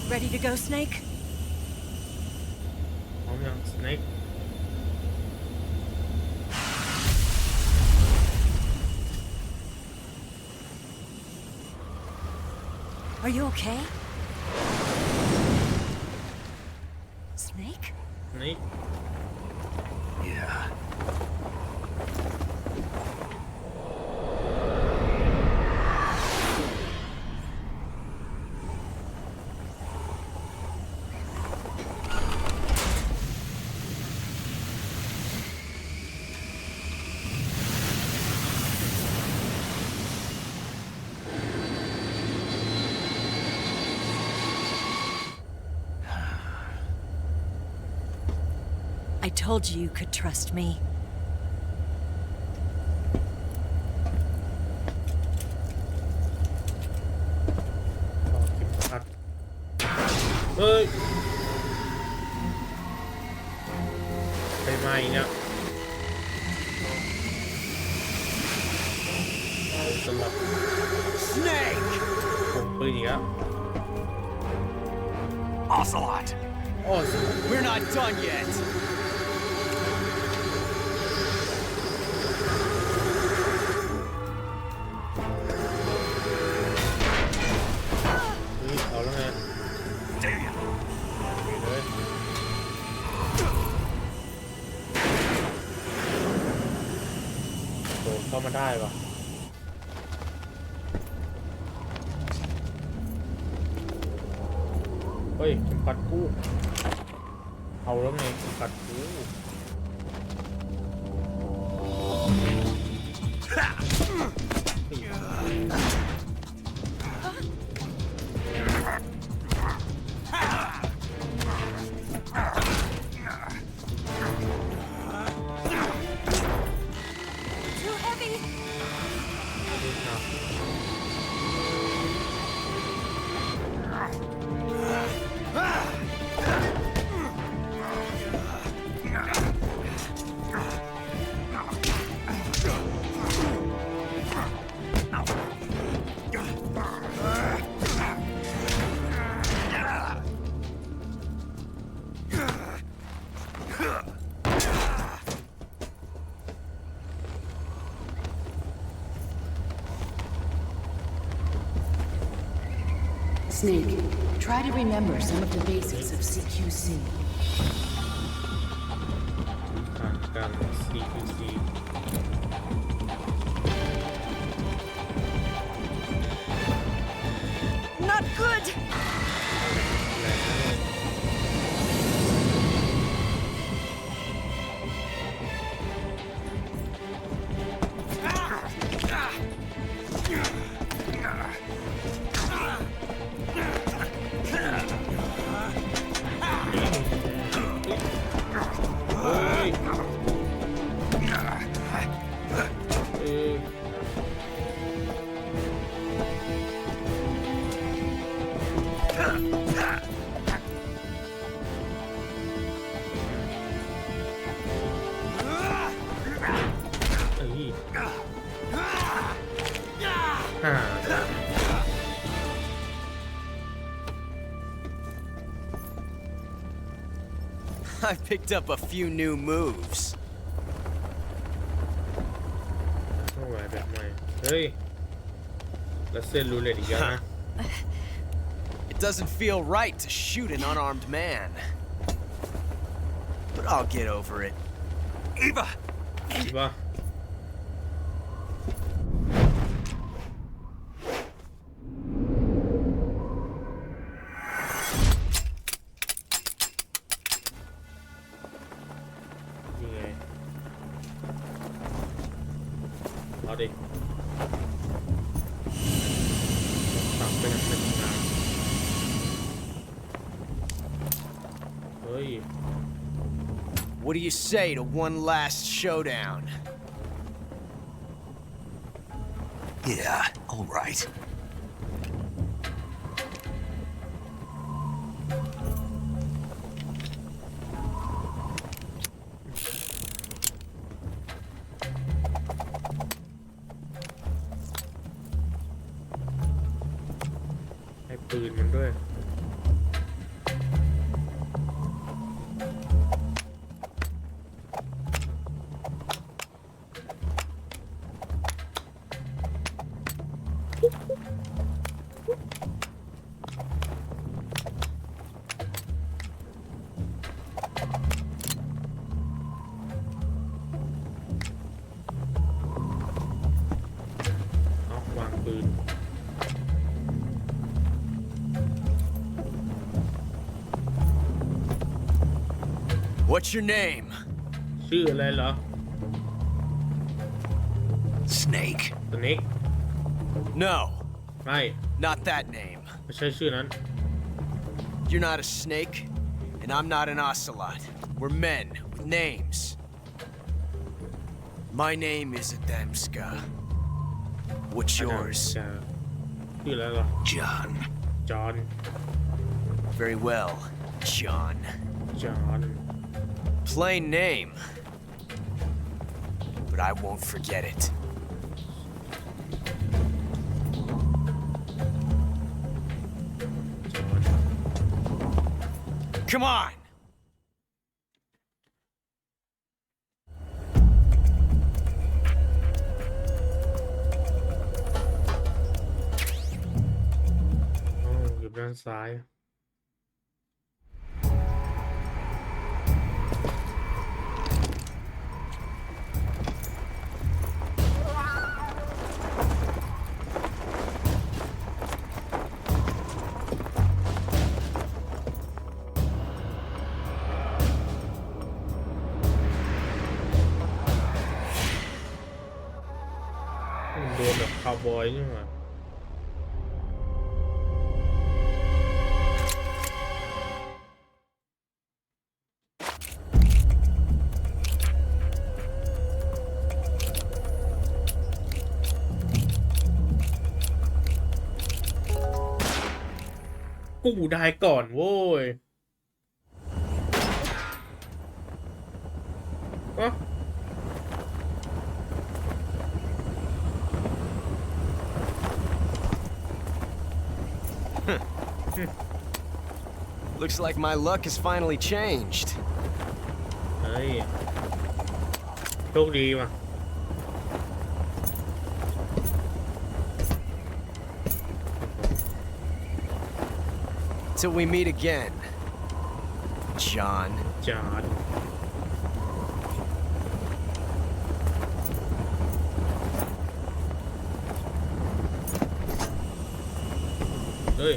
Ready to go, Snake? พร้อมยัง Snake Are you okay? Snake? Snake Yeah. I told you you could trust me. ต่อเข็มขัดเฮ้ยไปมาอีกแล้วสำหรับ Snake! ผมปืนอีกแล้ว Ocelot! อ้อส We're not done yet! เฮ้ยเอาแล้วไง Damn! ไปเลยโดดเข้ามาได้ปะเฮ้ยเข็มขัดกู้เอาแล้วไงเข็มขัดกู้Snake, try to remember some of the basics of CQC. ผ่านการ CQC Not good! เฮ้ยฮ่า I've picked up a few new moves. ต้องไหวแบบใหม่เฮ้ยแล้วเส้นรูเล็ตอีกแล้วนะ It doesn't feel right to shoot an unarmed man. But I'll get over it. Eva! ดีป่ะยังไงเอาดิตักไปทางเป็นงานเฮ้ย What do you say to one last showdown? Yeah, all right. ให้ปืนมันด้วย เอาวางปืน What's your name? ชื่ออะไรเหรอ Snake. สเน็ก No, ไม่ not that name. ไม่ใช่ชื่อนั้น You're not a snake, and I'm not an ocelot. We're men with names. My name is Adamska. What's yours? จะชื่ออะไรเหรอ John. จอห์น Very well, John. จอห์น Plain name. But I won't forget it. จอห์น Come on! อ๋ออยู่ด้านซ้าย โดนแบบคาวบอยนี่หว่ากูได้ก่อนโว้ยอะ Looks like my luck has finally changed. เฮ้ยโชคดีว่ะ Till we meet again, John. จอห์นเฮ้ย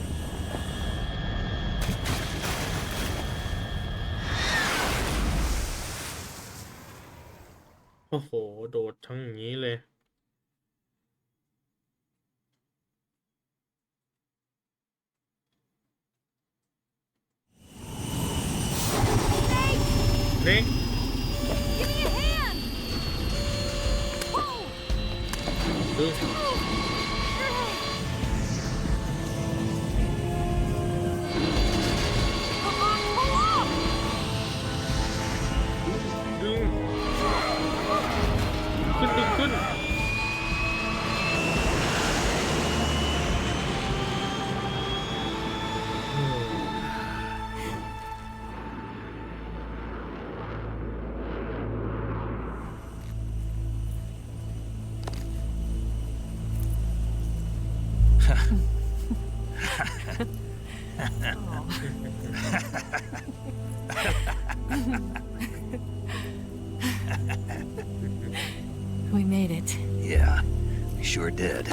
โอ้โห โดดทั้งอย่างนี้เลย นี่ Give me a hand! Whoa! ดึง Come on, pull off! ดึง ขึ้นดึงขึ้น We made it. Yeah, we sure did.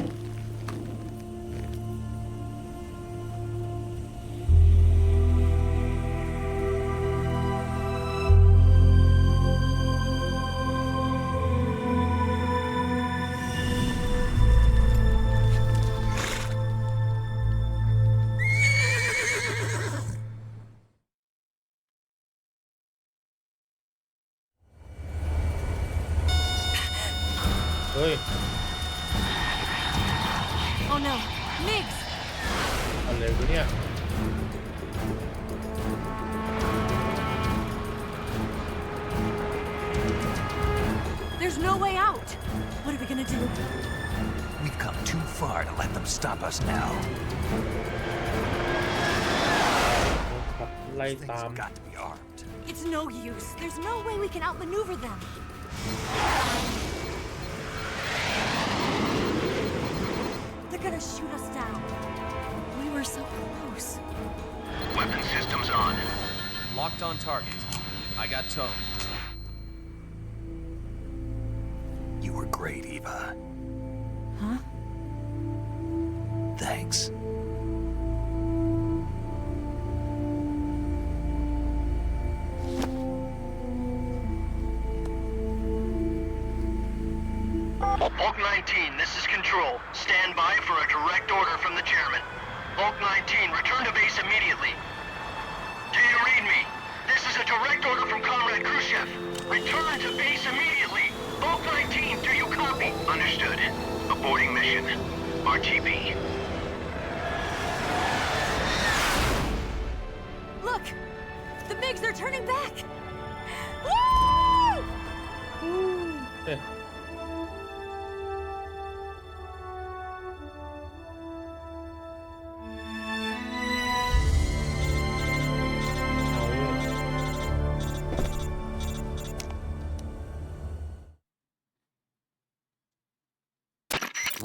Ôi, Oh no, Migs! anh liều nữa nha. There's no way out! What are we gonna do? We've come too far to let them stop us now. Lay Things tạm. have got to be armed. It's no use. There's no way we can outmaneuver them. They're gonna shoot us down. were so close. Weapon systems on. Locked on target. I got towed. You were great, Eva. Huh? Thanks. Bulk 19, this is Control. Stand by for a direct order from the chairman. Bulk 19, return to base immediately. Do you read me? This is a direct order from Comrade Khrushchev. Return to base immediately. Bulk 19, do you copy? Understood. Aborting mission. RTB. Look! The MiGs are turning back! Woo! เอ๊ะเอา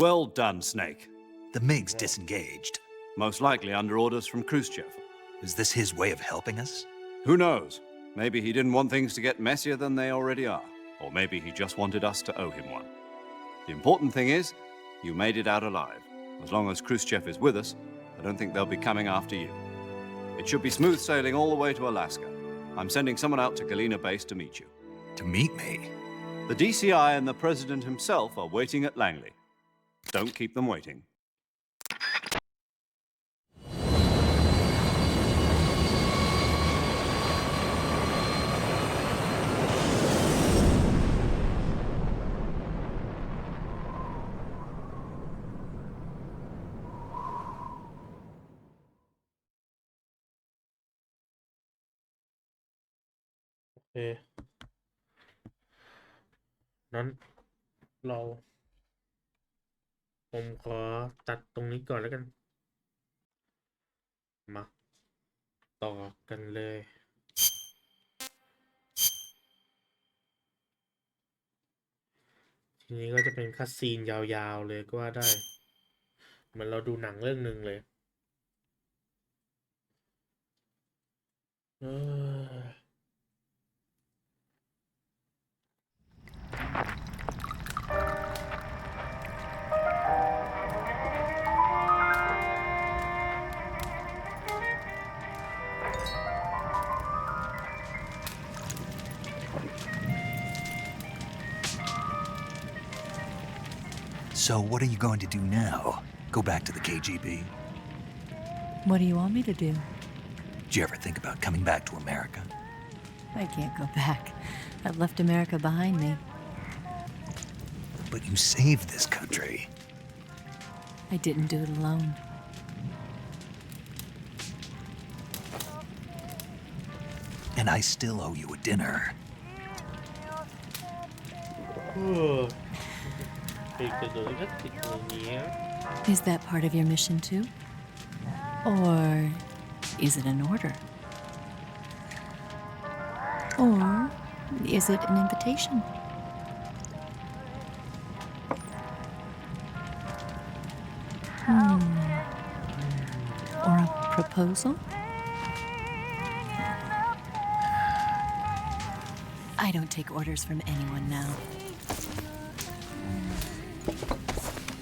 Well done, Snake. The MiG's disengaged. Most likely under orders from Khrushchev. Is this his way of helping us? Who knows? Maybe he didn't want things to get messier than they already are. Or maybe he just wanted us to owe him one. The important thing is, you made it out alive. As long as Khrushchev is with us, I don't think they'll be coming after you. It should be smooth sailing all the way to Alaska. I'm sending someone out to Galena Base to meet you. To meet me? The DCI and the President himself are waiting at Langley. Don't keep them waiting.โอเคนั้นเราผมขอตัดตรงนี้ก่อนแล้วกัน มาต่อกันเลย ทีนี้ก็จะเป็นคัสซีนยาวๆเลยก็ว่าได้ เหมือนเราดูหนังเรื่องหนึ่งเลย So what are you going to do now? Go back to the KGB? What do you want me to do? Did you ever think about coming back to America? I can't go back. I've left America behind me. But you saved this country. I didn't do it alone. And I still owe you a dinner. ติดกระโดดก็ติดตรงนี้ Is that part of your mission too? Or is it an order? Or is it an invitation? Or a proposal? I don't take orders from anyone now.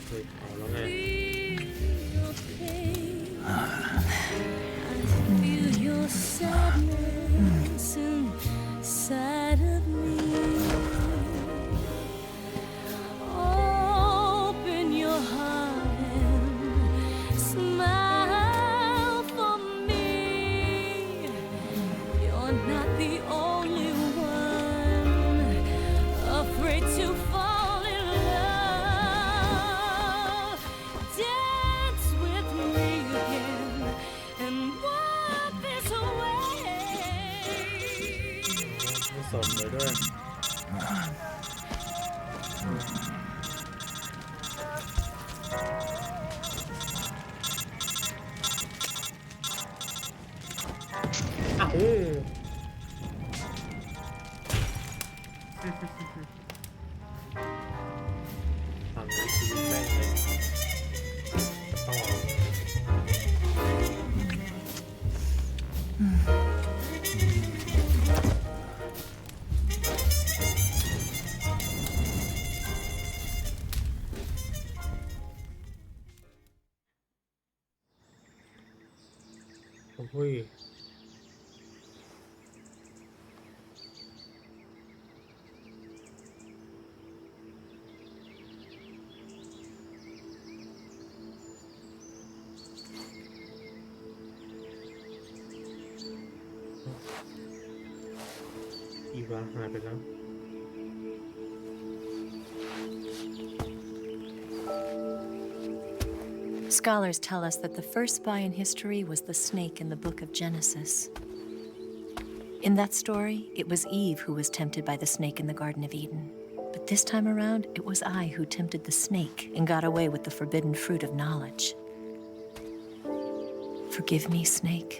เฮ้ยเอาแล้วไง Feel your sadness inside of me. Open your heart and smile for me. You're not the only one afraid to fall in love. Dance with me again and walk this way. ไม่สนเลยด้วย อ้าวฟังชีวิตแม่งเลยต่อ โอ้ยอีวาหายไปแล้ว Scholars tell us that the first spy in history was the snake in the book of Genesis. In that story, it was Eve who was tempted by the snake in the Garden of Eden. But this time around, it was I who tempted the snake and got away with the forbidden fruit of knowledge. Forgive me, snake.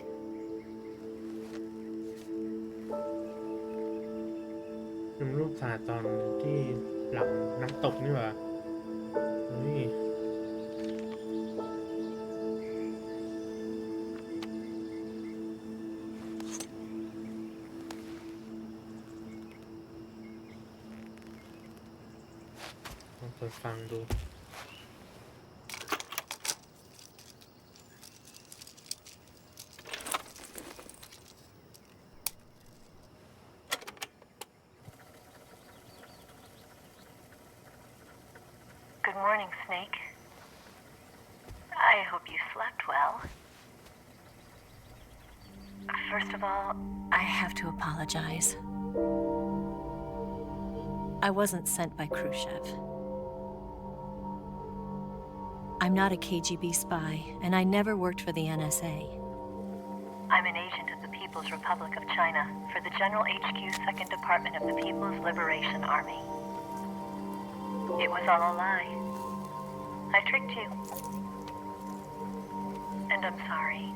เป็นรูปถ่ายตอนที่หลังน้ำตกนี่หว่าเฮ้ยลองเปิดฟังดู Good morning, Snake. I hope you slept well. First of all, I have to apologize. I wasn't sent by Khrushchev. I'm not a KGB spy, and I never worked for the NSA. I'm an agent of the People's Republic of China for the General HQ 2nd Department of the People's Liberation Army. It was all a lie. I tricked you. And I'm sorry.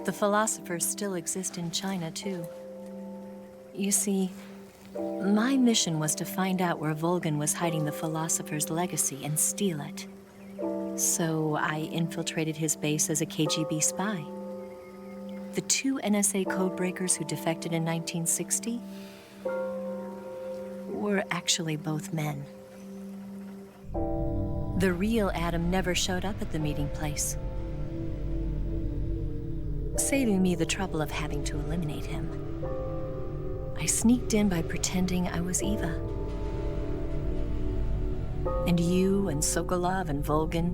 The philosophers still exist in China, too. You see, my mission was to find out where Volgan was hiding the philosopher's legacy and steal it. So I infiltrated his base as a KGB spy. The two NSA codebreakers who defected in 1960 were actually both men. The real Adam never showed up at the meeting place, saving me the trouble of having to eliminate him. I sneaked in by pretending I was Eva. And you and Sokolov and Volgan,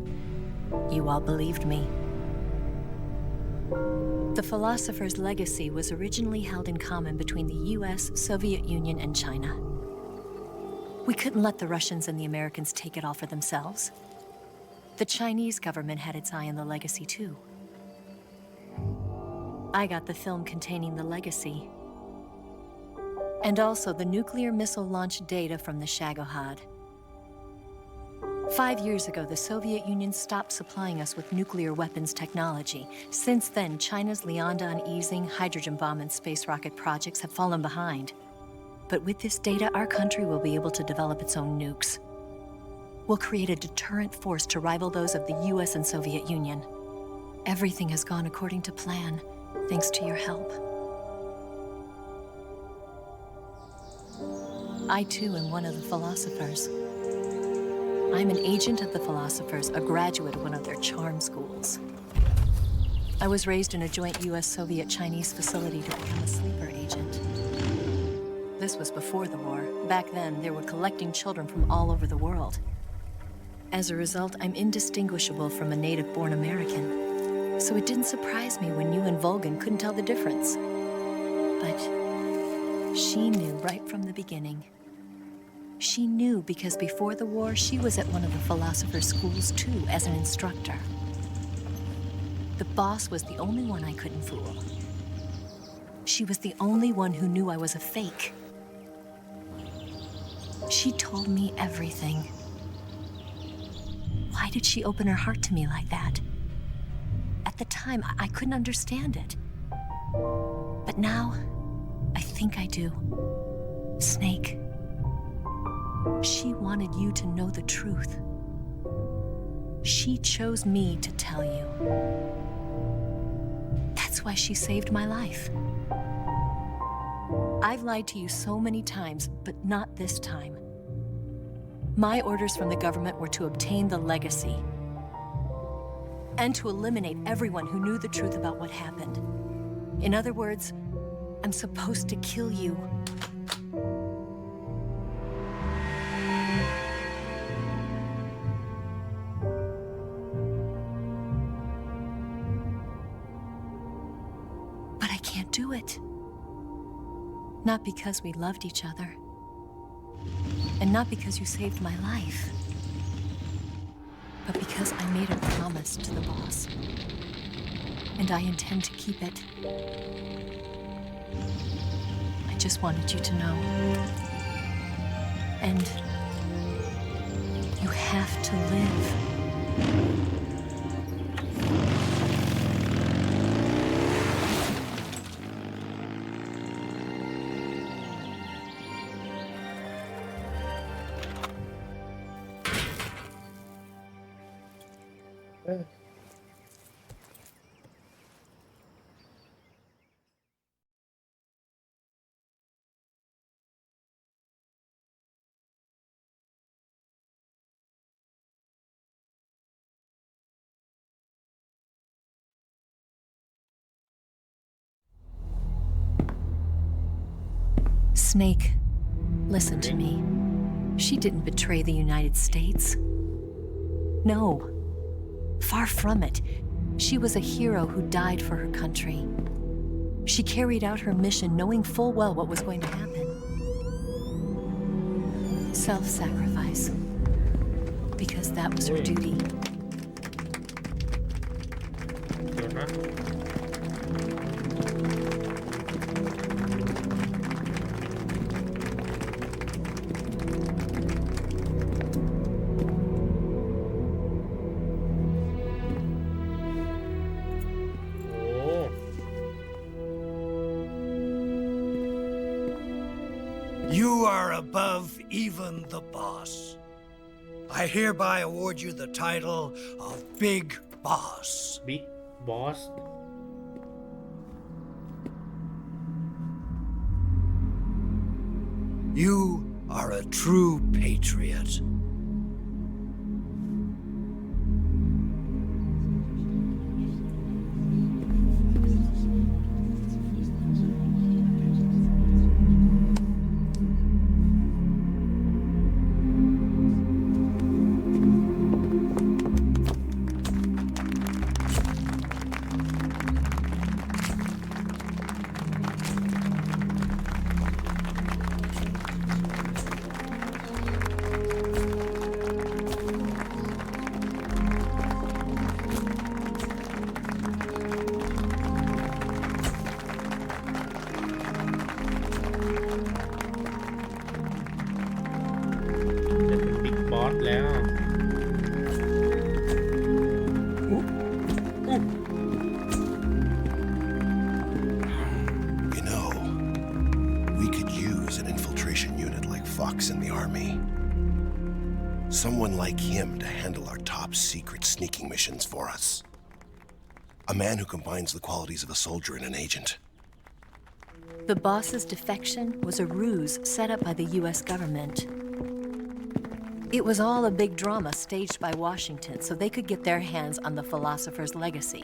you all believed me. The philosopher's legacy was originally held in common between the US, Soviet Union, and China. We couldn't let the Russians and the Americans take it all for themselves. The Chinese government had its eye on the legacy, too. I got the film containing the legacy, and also the nuclear missile launch data from the Shagohod. 5 years ago, the Soviet Union stopped supplying us with nuclear weapons technology. Since then, China's Liaodong easing, hydrogen bomb, and space rocket projects have fallen behind. But with this data, our country will be able to develop its own nukes. We'll create a deterrent force to rival those of the US and Soviet Union. Everything has gone according to plan, thanks to your help. I, too, am one of the philosophers. I'm an agent of the philosophers, a graduate of one of their charm schools. I was raised in a joint US-Soviet-Chinese facility to become a sleeper agent. This was before the war. Back then, they were collecting children from all over the world. As a result, I'm indistinguishable from a native-born American. So it didn't surprise me when you and Volgan couldn't tell the difference. But she knew right from the beginning. She knew because before the war, she was at one of the philosopher's schools too, as an instructor. The boss was the only one I couldn't fool. She was the only one who knew I was a fake. She told me everything. Why did she open her heart to me like that? At the time, I couldn't understand it. But now, I think I do. Snake. She wanted you to know the truth. She chose me to tell you. That's why she saved my life. I've lied to you so many times, but not this time. My orders from the government were to obtain the legacy and to eliminate everyone who knew the truth about what happened. In other words, I'm supposed to kill you. But I can't do it. Not because we loved each other. And not because you saved my life. But because I made a promise to the boss. And I intend to keep it. I just wanted you to know. And you have to live. Snake, listen to me. She didn't betray the United States. No. Far from it. She was a hero who died for her country. She carried out her mission knowing full well what was going to happen. Self-sacrifice. Because that was her duty. You are above even the boss. I hereby award you the title of Big Boss. Big Boss. You are a true patriot. Someone like him to handle our top secret sneaking missions for us. A man who combines the qualities of a soldier and an agent. The boss's defection was a ruse set up by the US government. It was all a big drama staged by Washington so they could get their hands on the philosopher's legacy.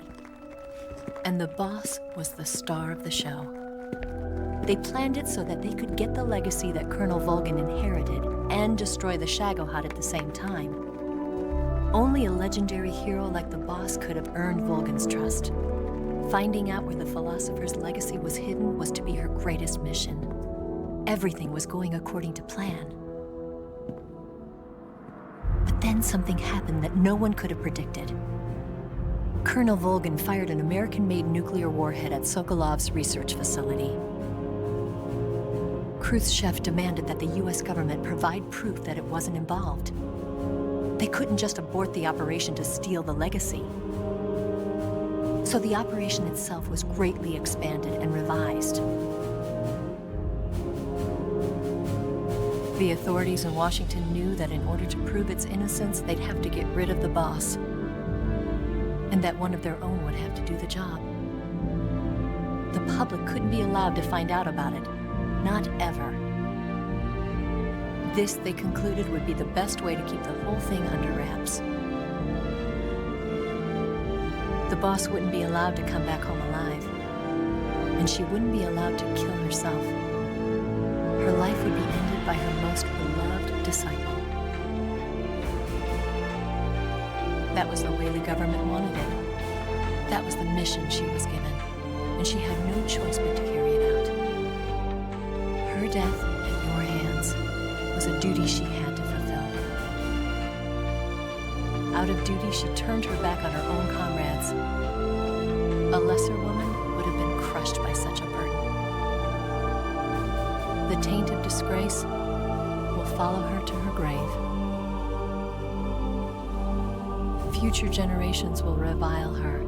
And the boss was the star of the show. They planned it so that they could get the legacy that Colonel Volgin inherited and destroy the Shagohod at the same time. Only a legendary hero like the boss could have earned Volgin's trust. Finding out where the philosopher's legacy was hidden was to be her greatest mission. Everything was going according to plan. But then something happened that no one could have predicted. Colonel Volgin fired an American-made nuclear warhead at Sokolov's research facility. Khrushchev demanded that the US government provide proof that it wasn't involved. They couldn't just abort the operation to steal the legacy. So the operation itself was greatly expanded and revised. The authorities in Washington knew that in order to prove its innocence, they'd have to get rid of the boss, and that one of their own would have to do the job. The public couldn't be allowed to find out about it. Not ever. This, they concluded, would be the best way to keep the whole thing under wraps. The boss wouldn't be allowed to come back home alive, and she wouldn't be allowed to kill herself. Her life would be ended by her most beloved disciple. That was the way the government wanted it. That was the mission she was given, and she had no choice but to carry it out. Her death at your hands was a duty she had to fulfill. Out of duty, she turned her back on her own comrades. A lesser woman would have been crushed by such a burden. The taint of disgrace will follow her to her grave. Future generations will revile her.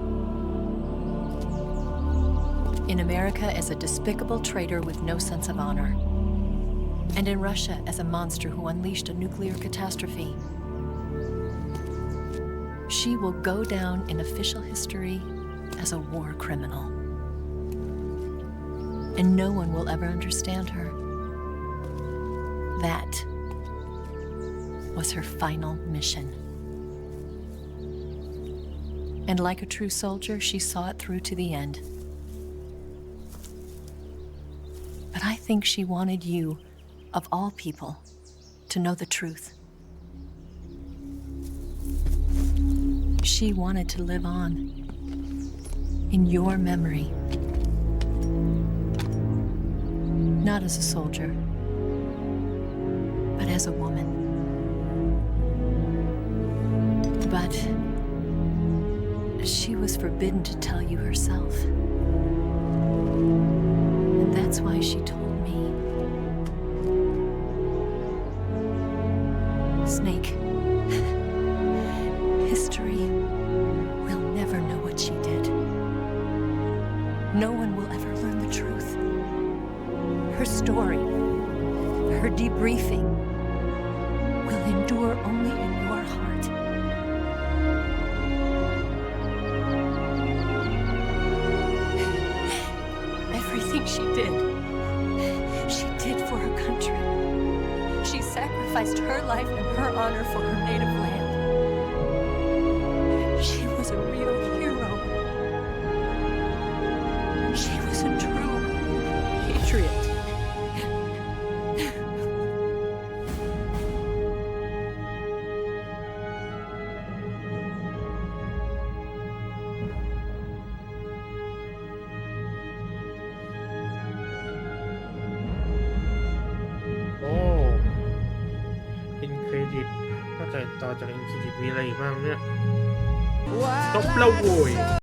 In America as a despicable traitor with no sense of honor. And in Russia as a monster who unleashed a nuclear catastrophe. She will go down in official history as a war criminal. And no one will ever understand her. That was her final mission. And like a true soldier, she saw it through to the end. But I think she wanted you, of all people, to know the truth. She wanted to live on in your memory. Not as a soldier, but as a woman. But she was forbidden to tell you herself. And that's why she told me. Snake, history will never know what she did. No one will ever learn the truth. Her story, her debriefing, will endure only in your heart. Everything she did for her country. She sacrificed her life and her honor for her native land. She was a real hero. She was a true patriot.โอ้อินเครดิตก็จะต่อจากอินเครดิตมีอะไรอีกบ้างเนี่ยจบแล้วโว้ย